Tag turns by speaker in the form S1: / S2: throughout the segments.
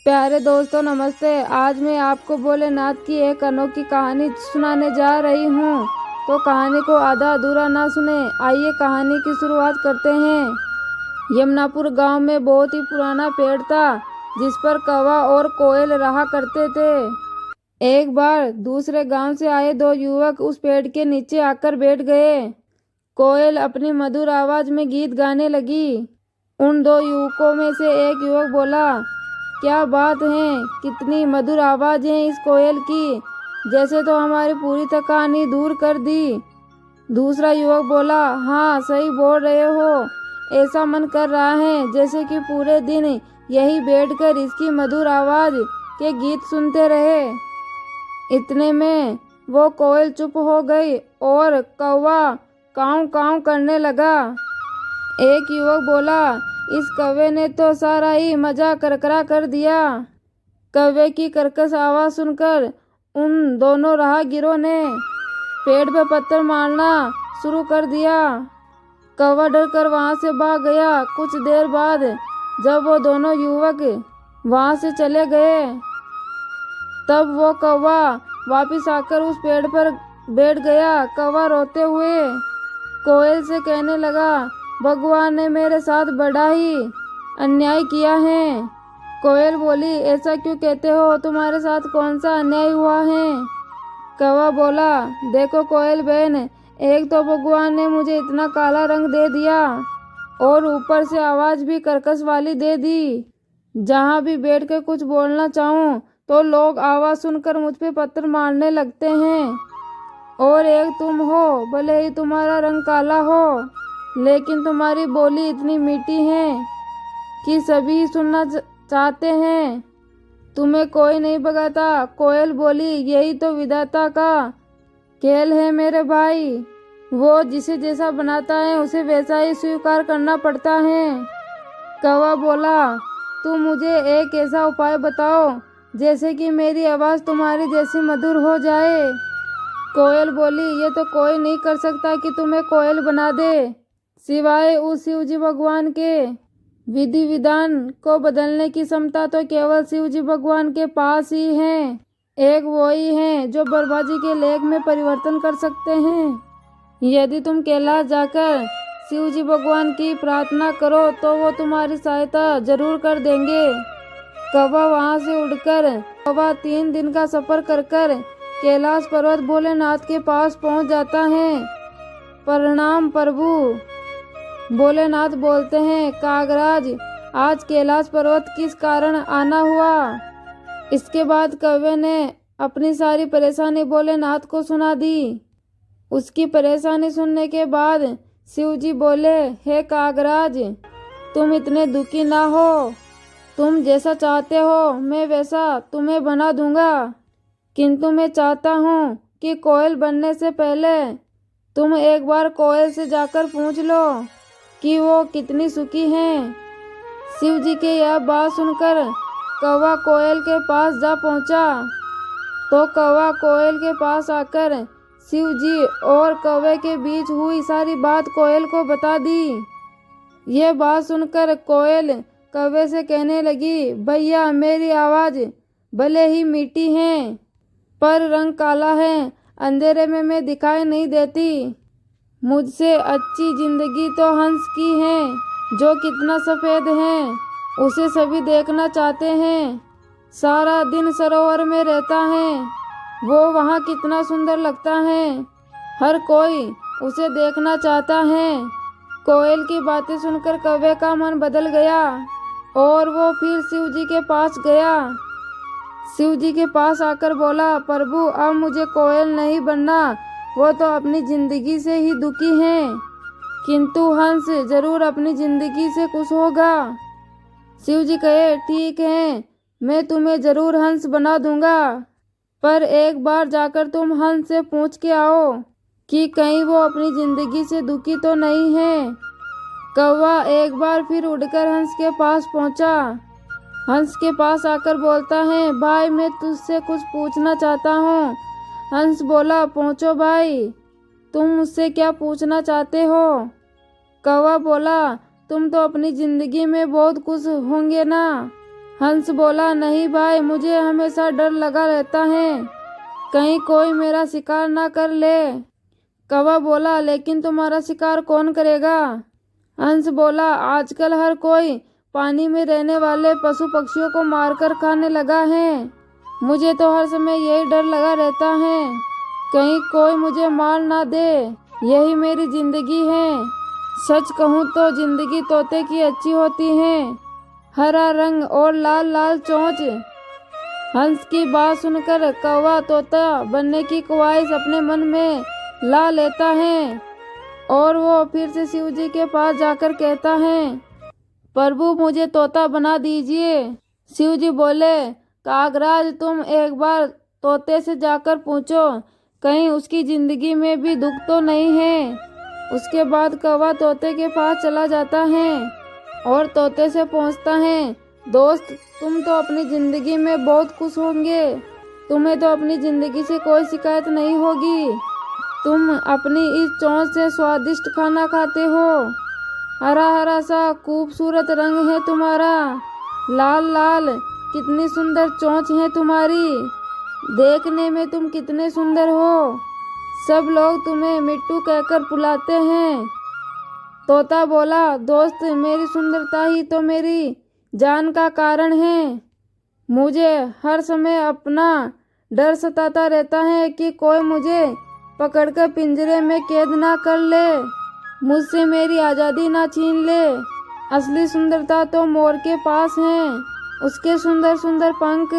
S1: प्यारे दोस्तों नमस्ते। आज मैं आपको भोलेनाथ की एक अनोखी कहानी सुनाने जा रही हूँ। तो कहानी को आधा अधूरा ना सुने। आइए कहानी की शुरुआत करते हैं। यमुनापुर गांव में बहुत ही पुराना पेड़ था जिस पर कौवा और कोयल रहा करते थे। एक बार दूसरे गांव से आए दो युवक उस पेड़ के नीचे आकर बैठ गए। कोयल अपनी मधुर आवाज में गीत गाने लगी। उन दो युवकों में से एक युवक बोला, क्या बात है, कितनी मधुर आवाज है इस कोयल की, जैसे तो हमारी पूरी थकानी दूर कर दी। दूसरा युवक बोला, हाँ सही बोल रहे हो, ऐसा मन कर रहा है जैसे कि पूरे दिन यही बैठकर इसकी मधुर आवाज के गीत सुनते रहे। इतने में वो कोयल चुप हो गई और कौवा काऊ काऊ करने लगा। एक युवक बोला, इस कौवे ने तो सारा ही मजा करकरा कर दिया। कौवे की कर्कश आवाज सुनकर उन दोनों राहगीरों ने पेड़ पर पत्थर मारना शुरू कर दिया। कौवा डर कर वहां से भाग गया। कुछ देर बाद जब वो दोनों युवक वहां से चले गए तब वो कौवा वापिस आकर उस पेड़ पर बैठ गया। कौवा रोते हुए कोयल से कहने लगा, भगवान ने मेरे साथ बड़ा ही अन्याय किया है। कोयल बोली, ऐसा क्यों कहते हो, तुम्हारे साथ कौन सा अन्याय हुआ है? कौवा बोला, देखो कोयल बहन, एक तो भगवान ने मुझे इतना काला रंग दे दिया और ऊपर से आवाज भी कर्कश वाली दे दी। जहाँ भी बैठकर कुछ बोलना चाहूँ तो लोग आवाज सुनकर मुझ पे पत्थर मारने लगते हैं। और एक तुम हो, भले ही तुम्हारा रंग काला हो लेकिन तुम्हारी बोली इतनी मीठी है कि सभी सुनना चाहते हैं। तुम्हें कोई नहीं भगाता। कोयल बोली, यही तो विधाता का खेल है मेरे भाई, वो जिसे जैसा बनाता है उसे वैसा ही स्वीकार करना पड़ता है। कौवा बोला, तुम मुझे एक ऐसा उपाय बताओ जैसे कि मेरी आवाज़ तुम्हारी जैसी मधुर हो जाए। कोयल बोली, ये तो कोई नहीं कर सकता कि तुम्हें कोयल बना दे, सिवाय उस शिवजी भगवान के। विधि विधान को बदलने की क्षमता तो केवल शिवजी भगवान के पास ही है। एक वो ही है जो बर्बादी के लेख में परिवर्तन कर सकते हैं। यदि तुम कैलाश जाकर शिवजी भगवान की प्रार्थना करो तो वो तुम्हारी सहायता जरूर कर देंगे। कौवा वहां से उड़कर 3 दिन का सफर कर कैलाश पर्वत भोलेनाथ के पास पहुंच जाता है। प्रणाम प्रभु। भोलेनाथ बोलते हैं, कागराज, आज कैलाश पर्वत किस कारण आना हुआ? इसके बाद कौवे ने अपनी सारी परेशानी भोलेनाथ को सुना दी। उसकी परेशानी सुनने के बाद शिवजी बोले, हे कागराज, तुम इतने दुखी ना हो, तुम जैसा चाहते हो मैं वैसा तुम्हें बना दूंगा, किंतु मैं चाहता हूँ कि कोयल बनने से पहले तुम एक बार कोयल से जाकर पूछ लो कि वो कितनी सुखी हैं। शिवजी के यह बात सुनकर कौवा कोयल के पास जा पहुंचा। तो कौवा कोयल के पास आकर शिवजी और कौवे के बीच हुई सारी बात कोयल को बता दी। ये बात सुनकर कोयल कौवे से कहने लगी, भैया मेरी आवाज़ भले ही मीठी है पर रंग काला है, अंधेरे में मैं दिखाई नहीं देती। मुझसे अच्छी जिंदगी तो हंस की है, जो कितना सफ़ेद है उसे सभी देखना चाहते हैं। सारा दिन सरोवर में रहता है, वो वहाँ कितना सुंदर लगता है, हर कोई उसे देखना चाहता है। कोयल की बातें सुनकर कौवे का मन बदल गया और वो फिर शिवजी के पास गया। शिवजी के पास आकर बोला, प्रभु अब मुझे कोयल नहीं बनना, वो तो अपनी जिंदगी से ही दुखी हैं, किंतु हंस जरूर अपनी जिंदगी से खुश होगा। शिवजी कहे, ठीक है, मैं तुम्हें जरूर हंस बना दूंगा, पर एक बार जाकर तुम हंस से पूछ के आओ कि कहीं वो अपनी जिंदगी से दुखी तो नहीं है। कौवा एक बार फिर उड़कर हंस के पास पहुंचा। हंस के पास आकर बोलता है, भाई मैं तुझसे कुछ पूछना चाहता हूँ। हंस बोला, पूछो भाई, तुम मुझसे क्या पूछना चाहते हो? कौवा बोला, तुम तो अपनी जिंदगी में बहुत खुश होंगे ना? हंस बोला, नहीं भाई, मुझे हमेशा डर लगा रहता है, कहीं कोई मेरा शिकार ना कर ले। कौवा बोला, लेकिन तुम्हारा शिकार कौन करेगा? हंस बोला, आजकल हर कोई पानी में रहने वाले पशु पक्षियों को मारकर खाने लगा है। मुझे तो हर समय यही डर लगा रहता है, कहीं कोई मुझे मार ना दे। यही मेरी जिंदगी है। सच कहूँ तो जिंदगी तोते की अच्छी होती है, हरा रंग और लाल लाल चोंच। हंस की बात सुनकर कौवा तोता बनने की ख्वाहिश अपने मन में ला लेता है और वो फिर से शिव जी के पास जाकर कहता है, प्रभु मुझे तोता बना दीजिए। शिव जी बोले, कागराज तुम एक बार तोते से जाकर पूछो, कहीं उसकी जिंदगी में भी दुख तो नहीं है। उसके बाद कौवा तोते के पास चला जाता है और तोते से पूछता है, दोस्त तुम तो अपनी जिंदगी में बहुत खुश होंगे, तुम्हें तो अपनी जिंदगी से कोई शिकायत नहीं होगी, तुम अपनी इस चोंच से स्वादिष्ट खाना खाते हो, हरा हरा सा खूबसूरत रंग है तुम्हारा, लाल लाल कितनी सुंदर चोंच है तुम्हारी, देखने में तुम कितने सुंदर हो, सब लोग तुम्हें मिट्टू कहकर बुलाते हैं। तोता बोला, दोस्त मेरी सुंदरता ही तो मेरी जान का कारण है, मुझे हर समय अपना डर सताता रहता है कि कोई मुझे पकड़कर पिंजरे में कैद ना कर ले, मुझसे मेरी आज़ादी ना छीन ले। असली सुंदरता तो मोर के पास है, उसके सुंदर सुंदर पंख,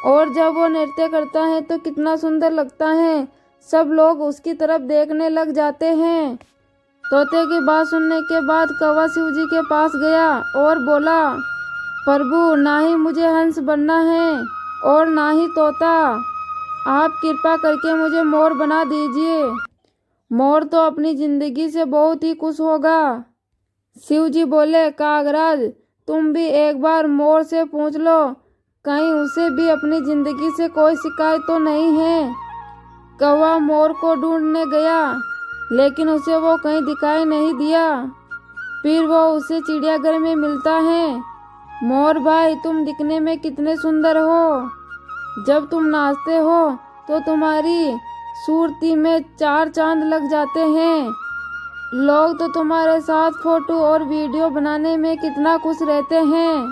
S1: और जब वो नृत्य करता है तो कितना सुंदर लगता है, सब लोग उसकी तरफ देखने लग जाते हैं। तोते की बात सुनने के बाद कौवा शिव जी के पास गया और बोला, प्रभु ना ही मुझे हंस बनना है और ना ही तोता, आप कृपा करके मुझे मोर बना दीजिए, मोर तो अपनी जिंदगी से बहुत ही खुश होगा। शिव जी बोले, कागराज तुम भी एक बार मोर से पूछ लो, कहीं उसे भी अपनी जिंदगी से कोई शिकायत तो नहीं है। कौवा मोर को ढूंढने गया लेकिन उसे वो कहीं दिखाई नहीं दिया। फिर वो उसे चिड़ियाघर में मिलता है। मोर भाई तुम दिखने में कितने सुंदर हो, जब तुम नाचते हो तो तुम्हारी सूरती में 4 चांद लग जाते हैं, लोग तो तुम्हारे साथ फोटो और वीडियो बनाने में कितना खुश रहते हैं,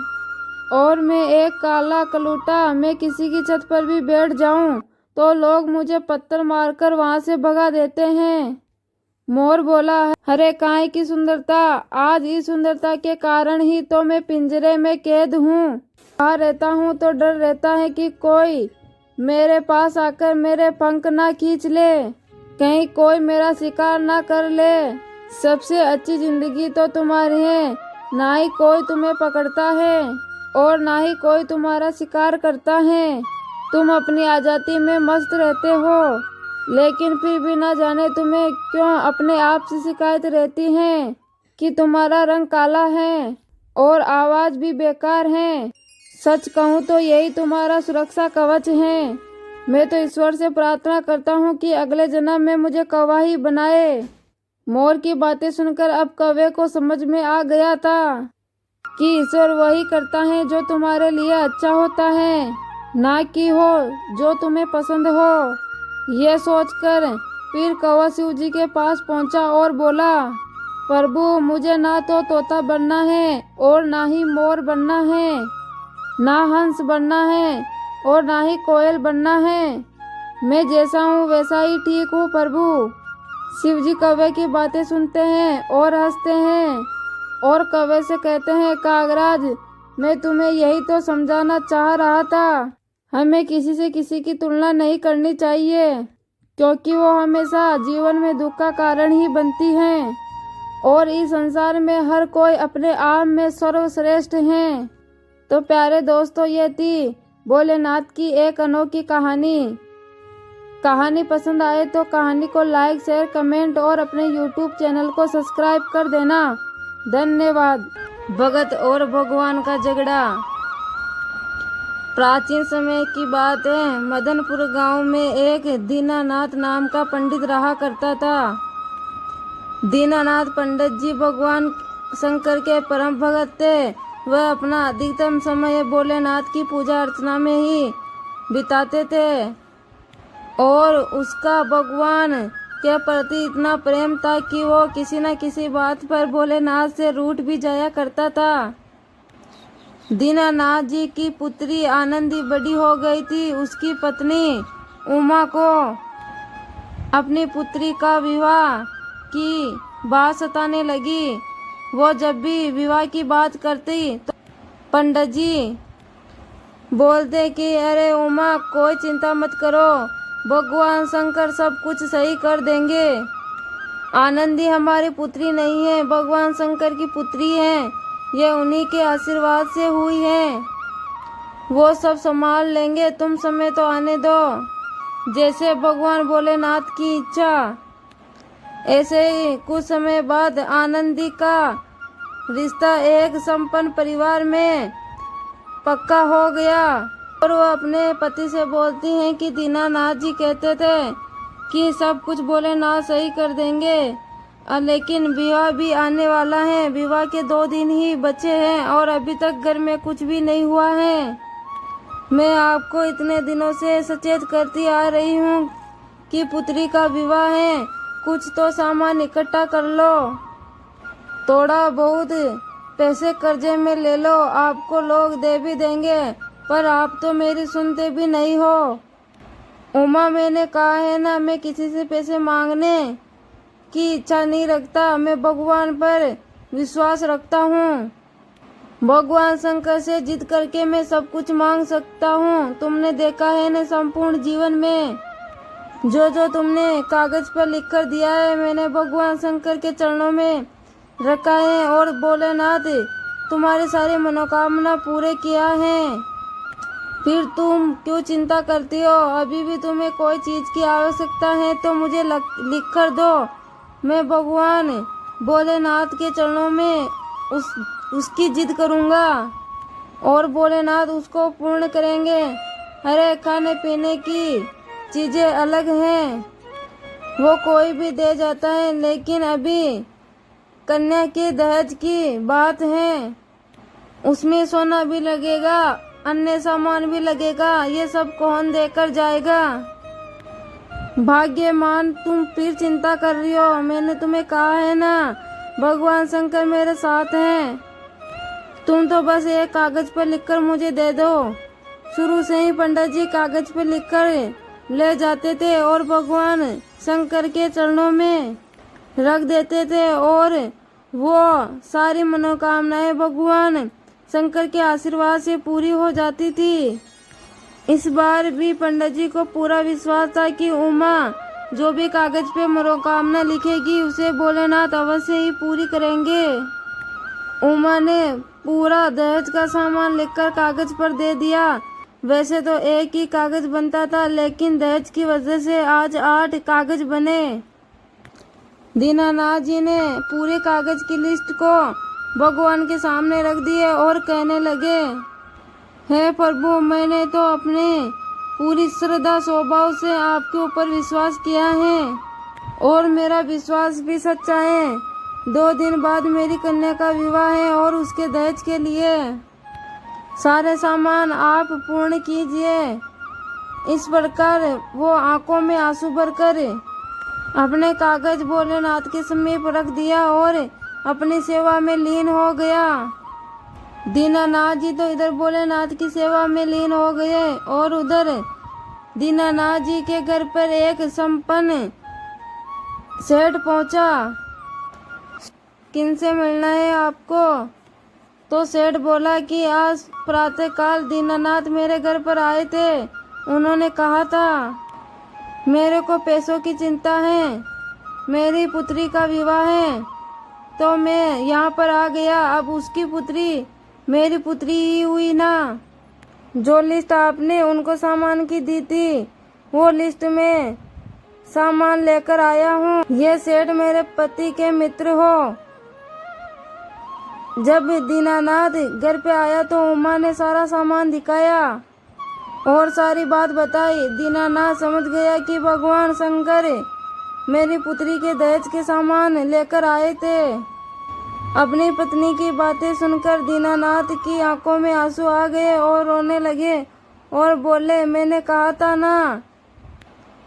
S1: और मैं एक काला कलूटा मैं किसी की छत पर भी बैठ जाऊं तो लोग मुझे पत्थर मारकर वहां से भगा देते हैं। मोर बोला, अरे काय की सुंदरता, आज इस सुंदरता के कारण ही तो मैं पिंजरे में कैद हूँ, बाहर रहता हूँ तो डर रहता है कि कोई मेरे पास आकर मेरे पंख ना खींच ले, कहीं कोई मेरा शिकार ना कर ले। सबसे अच्छी जिंदगी तो तुम्हारी है, ना ही कोई तुम्हें पकड़ता है और ना ही कोई तुम्हारा शिकार करता है, तुम अपनी आज़ादी में मस्त रहते हो, लेकिन फिर भी ना जाने तुम्हें क्यों अपने आप से शिकायत रहती है कि तुम्हारा रंग काला है और आवाज़ भी बेकार है। सच कहूँ तो यही तुम्हारा सुरक्षा कवच है। मैं तो ईश्वर से प्रार्थना करता हूँ कि अगले जन्म में मुझे कौवा ही बनाए। मोर की बातें सुनकर अब कौवे को समझ में आ गया था कि ईश्वर वही करता है जो तुम्हारे लिए अच्छा होता है, ना कि हो जो तुम्हें पसंद हो। यह सोचकर फिर कौवा शिव जी के पास पहुंचा और बोला, प्रभु मुझे ना तो तोता बनना है और ना ही मोर बनना है, ना हंस बनना है और ना ही कोयल बनना है, मैं जैसा हूँ वैसा ही ठीक हूँ प्रभु। शिव जी कौवे की बातें सुनते हैं और हंसते हैं और कौवे से कहते हैं, कागराज मैं तुम्हें यही तो समझाना चाह रहा था, हमें किसी से किसी की तुलना नहीं करनी चाहिए, क्योंकि वो हमेशा जीवन में दुख का कारण ही बनती हैं और इस संसार में हर कोई अपने आप में सर्वश्रेष्ठ हैं। तो प्यारे दोस्तों, ये थी भोलेनाथ की एक अनोखी कहानी। कहानी पसंद आए तो कहानी को लाइक, शेयर, कमेंट और अपने YouTube चैनल को सब्सक्राइब कर देना। धन्यवाद। भगत और भगवान का झगड़ा। प्राचीन समय की बात है, मदनपुर गांव में एक दीनानाथ नाम का पंडित रहा करता था। दीनानाथ पंडित जी भगवान शंकर के परम भगत थे वह अपना अधिकतम समय भोलेनाथ की पूजा अर्चना में ही बिताते थे और उसका भगवान के प्रति इतना प्रेम था कि वो किसी न किसी बात पर भोलेनाथ से रूठ भी जाया करता था। दीनानाथ जी की पुत्री आनंदी बड़ी हो गई थी। उसकी पत्नी उमा को अपनी पुत्री का विवाह की बात सताने लगी। वो जब भी विवाह की बात करती तो पंडित जी बोलते कि अरे उमा, कोई चिंता मत करो, भगवान शंकर सब कुछ सही कर देंगे। आनंदी हमारी पुत्री नहीं है, भगवान शंकर की पुत्री है। ये उन्हीं के आशीर्वाद से हुई है, वो सब संभाल लेंगे, तुम समय तो आने दो, जैसे भगवान भोलेनाथ की इच्छा। ऐसे ही कुछ समय बाद आनंदी का रिश्ता एक संपन्न परिवार में पक्का हो गया और वो अपने पति से बोलती हैं कि दीनानाथ जी कहते थे कि सब कुछ भोलेनाथ सही कर देंगे, लेकिन विवाह भी आने वाला है। विवाह के 2 दिन ही बचे हैं और अभी तक घर में कुछ भी नहीं हुआ है। मैं आपको इतने दिनों से सचेत करती आ रही हूँ कि पुत्री का विवाह है, कुछ तो सामान इकट्ठा कर लो, थोड़ा बहुत पैसे कर्जे में ले लो, आपको लोग दे भी देंगे, पर आप तो मेरी सुनते भी नहीं हो। उमा, मैंने कहा है ना, मैं किसी से पैसे मांगने की इच्छा नहीं रखता, मैं भगवान पर विश्वास रखता हूँ। भगवान शंकर से जिद करके मैं सब कुछ मांग सकता हूँ। तुमने देखा है ना, संपूर्ण जीवन में जो जो तुमने कागज पर लिख कर दिया है, मैंने भगवान शंकर के चरणों में रखा है और भोलेनाथ तुम्हारी सारी मनोकामना पूरे किया है। फिर तुम क्यों चिंता करती हो? अभी भी तुम्हें कोई चीज की आवश्यकता है तो मुझे लिख कर दो, मैं भगवान भोलेनाथ के चरणों में उसकी जिद करूँगा और भोलेनाथ उसको पूर्ण करेंगे। अरे, खाने पीने की चीज़ें अलग हैं, वो कोई भी दे जाता है, लेकिन अभी कन्या के दहेज की बात है, उसमें सोना भी लगेगा, अन्य सामान भी लगेगा, ये सब कौन देकर जाएगा? भाग्यमान, तुम फिर चिंता कर रही हो। मैंने तुम्हें कहा है ना, भगवान शंकर मेरे साथ हैं। तुम तो बस एक कागज पर लिखकर मुझे दे दो। शुरू से ही पंडित जी कागज पर लिखकर ले जाते थे और भगवान शंकर के चरणों में रख देते थे और वो सारी मनोकामनाएं भगवान शंकर के आशीर्वाद से पूरी हो जाती थी। इस बार भी पंडित जी को पूरा विश्वास था कि उमा जो भी कागज पे मनोकामना लिखेगी उसे भोलेनाथ अवश्य ही पूरी करेंगे। उमा ने पूरा दहेज का सामान लिखकर कागज पर दे दिया। वैसे तो एक ही कागज बनता था, लेकिन दहेज की वजह से आज 8 कागज बने। दीनानाथ जी ने पूरे कागज की लिस्ट को भगवान के सामने रख दिए और कहने लगे, हे प्रभु, मैंने तो अपने पूरी श्रद्धा स्वभाव से आपके ऊपर विश्वास किया है और मेरा विश्वास भी सच्चा है। 2 दिन बाद मेरी कन्या का विवाह है और उसके दहेज के लिए सारे सामान आप पूर्ण कीजिए। इस प्रकार वो आंखों में आंसू भरकर अपने कागज भोलेनाथ के समीप रख दिया और अपनी सेवा में लीन हो गया। दीनानाथ जी तो इधर भोलेनाथ की सेवा में लीन हो गए और उधर दीनानाथ जी के घर पर एक संपन्न सेठ पहुंचा। किनसे मिलना है आपको? तो सेठ बोला कि आज प्रातःकाल दीनानाथ मेरे घर पर आए थे, उन्होंने कहा था मेरे को पैसों की चिंता है, मेरी पुत्री का विवाह है, तो मैं यहाँ पर आ गया। अब उसकी पुत्री मेरी पुत्री ही हुई ना। जो लिस्ट आपने उनको सामान की दी थी, वो लिस्ट में सामान लेकर आया हूँ। ये सेठ मेरे पति के मित्र हो। जब दीनानाथ घर पे आया तो उमा ने सारा सामान दिखाया और सारी बात बताई। दीनानाथ समझ गया कि भगवान शंकर मेरी पुत्री के दहेज के सामान लेकर आए थे। अपनी पत्नी की बातें सुनकर दीनानाथ की आंखों में आंसू आ गए और रोने लगे और बोले, मैंने कहा था ना।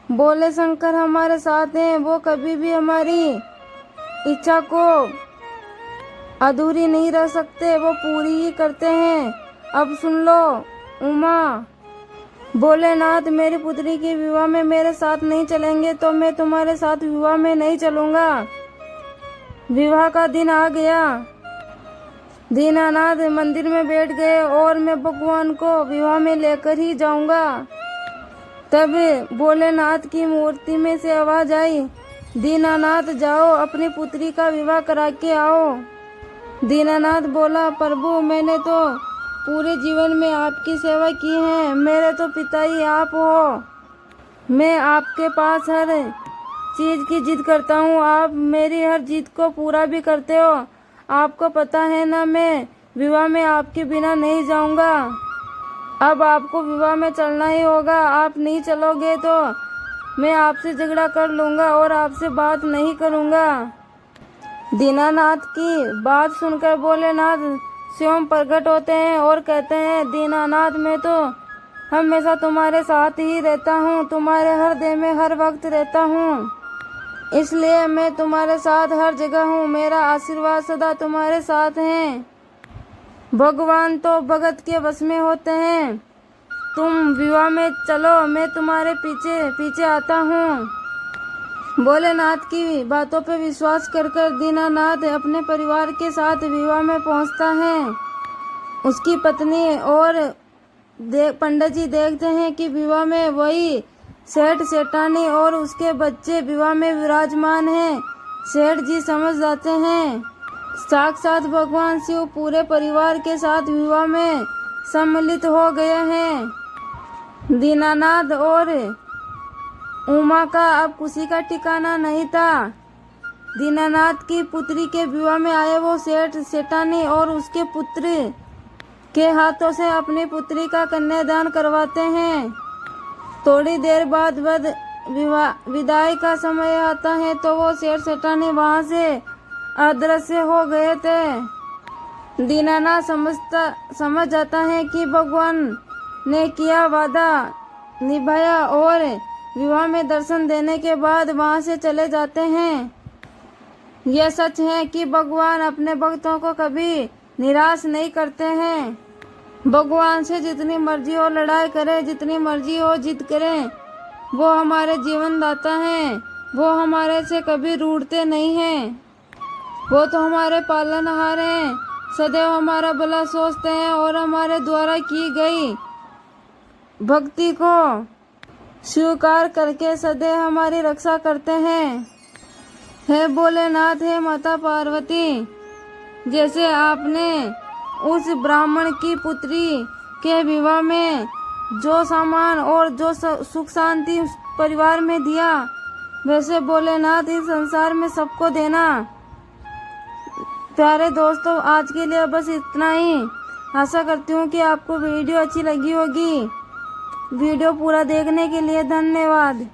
S1: बोले, शंकर हमारे साथ हैं, वो कभी भी हमारी इच्छा को अधूरी नहीं रह सकते, वो पूरी ही करते हैं। अब सुन लो। उमा बोले, नाथ मेरी पुत्री के विवाह में मेरे साथ नहीं चलेंगे तो मैं तुम्हारे साथ विवाह में नहीं चलूंगा। विवाह का दिन आ गया। दीनानाथ मंदिर में बैठ गए और मैं भगवान को विवाह में लेकर ही जाऊंगा। तब भोलेनाथ की मूर्ति में से आवाज आई, दीनानाथ जाओ अपनी पुत्री का विवाह करा के आओ। दीनानाथ बोला, प्रभु मैंने तो पूरे जीवन में आपकी सेवा की है, मेरे तो पिता ही आप हो। मैं आपके पास हर चीज की जिद करता हूँ, आप मेरी हर जिद को पूरा भी करते हो। आपको पता है ना, मैं विवाह में आपके बिना नहीं जाऊंगा। अब आपको विवाह में चलना ही होगा। आप नहीं चलोगे तो मैं आपसे झगड़ा कर लूंगा और आपसे बात नहीं करूंगा। दीनानाथ की बात सुनकर भोलेनाथ स्वयं प्रकट होते हैं और कहते हैं, दीनानाथ मैं तो हमेशा तुम्हारे साथ ही रहता हूँ, तुम्हारे हृदय में हर वक्त रहता हूँ, इसलिए मैं तुम्हारे साथ हर जगह हूँ। मेरा आशीर्वाद सदा तुम्हारे साथ है। भगवान तो भगत के वश में होते हैं। तुम विवाह में चलो, मैं तुम्हारे पीछे पीछे आता हूँ। भोलेनाथ की बातों पर विश्वास कर दीनानाथ अपने परिवार के साथ विवाह में पहुंचता है। उसकी पत्नी और पंडित जी देखते हैं कि विवाह में वही सेठ सेठानी और उसके बच्चे विवाह में विराजमान हैं। सेठ जी समझ जाते हैं साक्षात भगवान शिव पूरे परिवार के साथ विवाह में सम्मिलित हो गए हैं। दीनानाथ और उमा का अब खुशी का ठिकाना नहीं था। दीनानाथ की पुत्री के विवाह में आए वो सेठ सेठानी और उसके पुत्र के हाथों से अपनी पुत्री का कन्यादान करवाते हैं। थोड़ी देर बाद विदाई का समय आता है तो वो सेठ सेठानी वहां से अदृश्य हो गए थे। दीनानाथ समझ जाता है कि भगवान ने किया वादा निभाया और विवाह में दर्शन देने के बाद वहां से चले जाते हैं। यह सच है कि भगवान अपने भक्तों को कभी निराश नहीं करते हैं। भगवान से जितनी मर्जी हो लड़ाई करें, जितनी मर्जी हो जिद करें, वो हमारे जीवन दाता हैं। वो हमारे से कभी रूठते नहीं हैं। वो तो हमारे पालनहार हैं, सदैव हमारा भला सोचते हैं और हमारे द्वारा की गई भक्ति को स्वीकार करके सदैव हमारी रक्षा करते हैं। हे भोलेनाथ, हे माता पार्वती, जैसे आपने उस ब्राह्मण की पुत्री के विवाह में जो सामान और जो सुख शांति परिवार में दिया, वैसे भोलेनाथ इस संसार में सबको देना। प्यारे दोस्तों, आज के लिए बस इतना ही। आशा करती हूँ कि आपको वीडियो अच्छी लगी होगी। वीडियो पूरा देखने के लिए धन्यवाद।